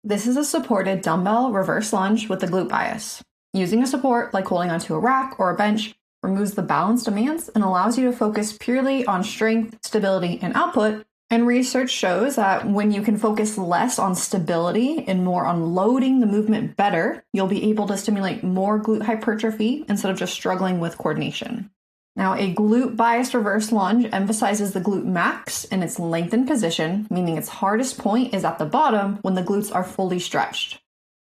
This is a supported dumbbell reverse lunge with a glute bias. Using a support like holding onto a rack or a bench removes the balance demands and allows you to focus purely on strength, stability, and output. And research shows that when you can focus less on stability and more on loading the movement better, you'll be able to stimulate more glute hypertrophy instead of just struggling with coordination. Now, a glute biased reverse lunge emphasizes the glute max in its lengthened position, meaning its hardest point is at the bottom when the glutes are fully stretched.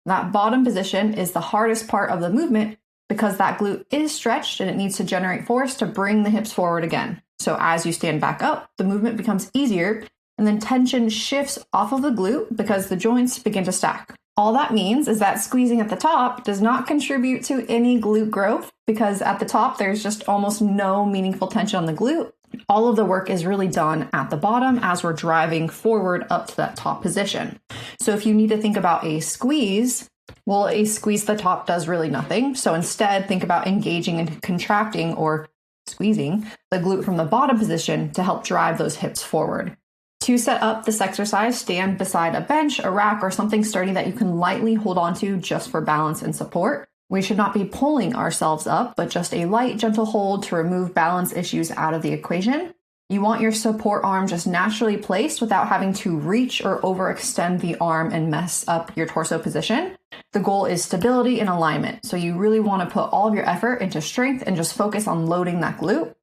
That bottom position is the hardest part of the movement because that glute is stretched and it needs to generate force to bring the hips forward again. So as you stand back up, the movement becomes easier and then tension shifts off of the glute because the joints begin to stack. All that means is that squeezing at the top does not contribute to any glute growth because at the top, there's just almost no meaningful tension on the glute. All of the work is really done at the bottom as we're driving forward up to that top position. So if you need to think about a squeeze, well, a squeeze at the top does really nothing. So instead, think about engaging and contracting or squeezing the glute from the bottom position to help drive those hips forward. To set up this exercise, stand beside a bench, a rack, or something sturdy that you can lightly hold onto just for balance and support. We should not be pulling ourselves up, but just a light, gentle hold to remove balance issues out of the equation. You want your support arm just naturally placed without having to reach or overextend the arm and mess up your torso position. The goal is stability and alignment. So you really want to put all of your effort into strength and just focus on loading that glute.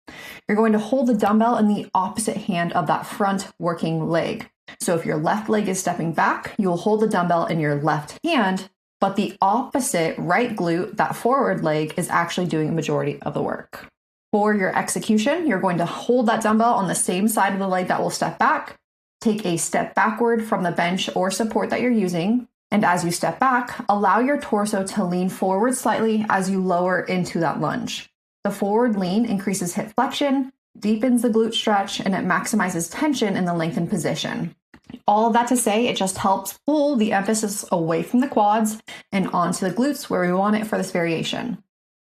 You're going to hold the dumbbell in the opposite hand of that front working leg. So if your left leg is stepping back, you'll hold the dumbbell in your left hand, but the opposite right glute, that forward leg, is actually doing a majority of the work. For your execution, you're going to hold that dumbbell on the same side of the leg that will step back. Take a step backward from the bench or support that you're using. And as you step back, allow your torso to lean forward slightly as you lower into that lunge. The forward lean increases hip flexion, deepens the glute stretch, and it maximizes tension in the lengthened position. All of that to say, it just helps pull the emphasis away from the quads and onto the glutes where we want it for this variation.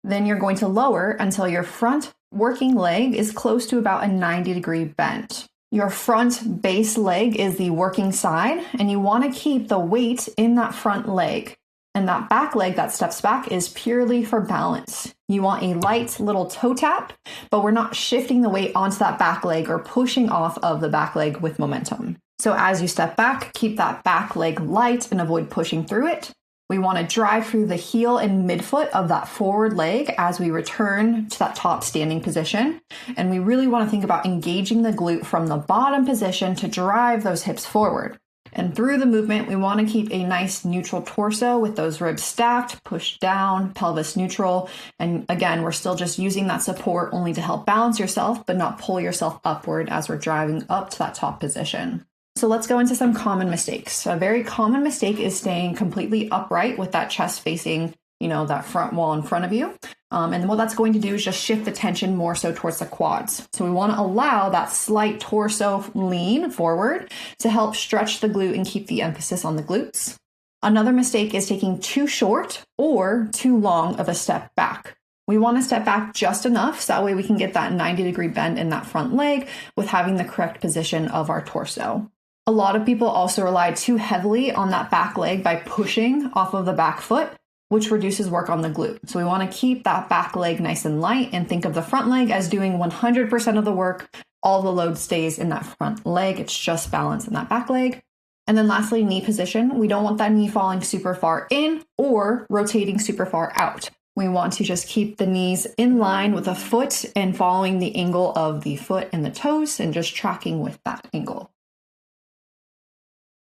Then you're going to lower until your front working leg is close to about a 90-degree bend. Your front base leg is the working side, and you want to keep the weight in that front leg. And that back leg that steps back is purely for balance. You want a light little toe tap, but we're not shifting the weight onto that back leg or pushing off of the back leg with momentum. So as you step back, keep that back leg light and avoid pushing through it. We want to drive through the heel and midfoot of that forward leg as we return to that top standing position. And we really want to think about engaging the glute from the bottom position to drive those hips forward. And through the movement, we want to keep a nice neutral torso with those ribs stacked, pushed down, pelvis neutral. And again, we're still just using that support only to help balance yourself, but not pull yourself upward as we're driving up to that top position. So let's go into some common mistakes. A very common mistake is staying completely upright with that chest facing, that front wall in front of you. And what that's going to do is just shift the tension more so towards the quads. So we want to allow that slight torso lean forward to help stretch the glute and keep the emphasis on the glutes. Another mistake is taking too short or too long of a step back. We want to step back just enough so that way we can get that 90-degree bend in that front leg with having the correct position of our torso. A lot of people also rely too heavily on that back leg by pushing off of the back foot, which reduces work on the glute. So we want to keep that back leg nice and light and think of the front leg as doing 100% of the work. All the load stays in that front leg. It's just balance in that back leg. And then lastly, knee position. We don't want that knee falling super far in or rotating super far out. We want to just keep the knees in line with the foot and following the angle of the foot and the toes and just tracking with that angle.